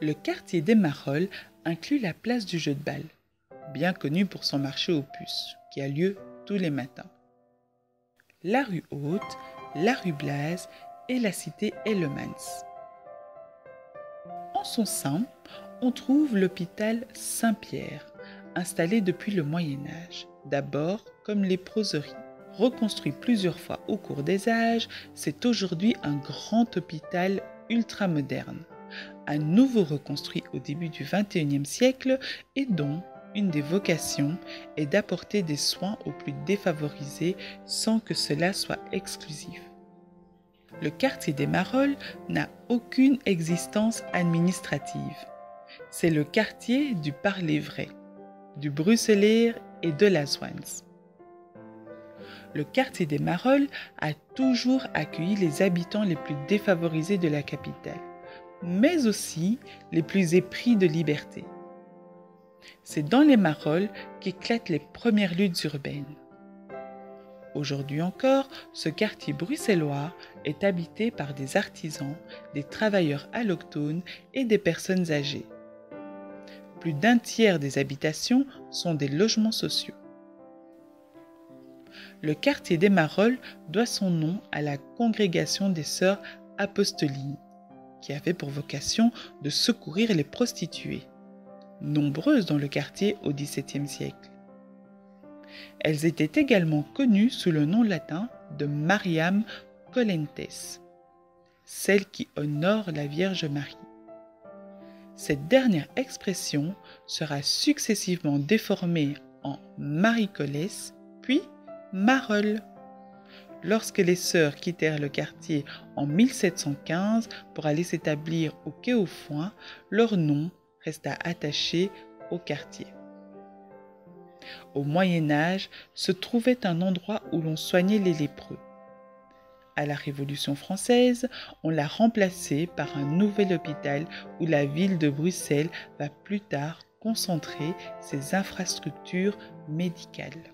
Le quartier des Marolles inclut la place du jeu de balle, bien connue pour son marché aux puces, qui a lieu tous les matins. La rue Haute, la rue Blaze et la cité Hellemans. En son sein, on trouve l'hôpital Saint-Pierre, installé depuis le Moyen-Âge, d'abord comme léproserie. Reconstruit plusieurs fois au cours des âges, c'est aujourd'hui un grand hôpital ultramoderne, à nouveau reconstruit au début du XXIe siècle et dont une des vocations est d'apporter des soins aux plus défavorisés sans que cela soit exclusif. Le quartier des Marolles n'a aucune existence administrative. C'est le quartier du parler vrai, du bruxellaire et de la Zwanz. Le quartier des Marolles a toujours accueilli les habitants les plus défavorisés de la capitale, mais aussi les plus épris de liberté. C'est dans les Marolles qu'éclatent les premières luttes urbaines. Aujourd'hui encore, ce quartier bruxellois est habité par des artisans, des travailleurs allochtones et des personnes âgées. Plus d'un tiers des habitations sont des logements sociaux. Le quartier des Marolles doit son nom à la congrégation des Sœurs Apostolines, qui avait pour vocation de secourir les prostituées, nombreuses dans le quartier au XVIIe siècle. Elles étaient également connues sous le nom latin de Mariam Colentes, celle qui honore la Vierge Marie. Cette dernière expression sera successivement déformée en Marie-Colès, puis Marolles, lorsque les sœurs quittèrent le quartier en 1715 pour aller s'établir au quai aux Foins, leur nom resta attaché au quartier. Au Moyen Âge se trouvait un endroit où l'on soignait les lépreux. À la Révolution française, on l'a remplacé par un nouvel hôpital où la ville de Bruxelles va plus tard concentrer ses infrastructures médicales.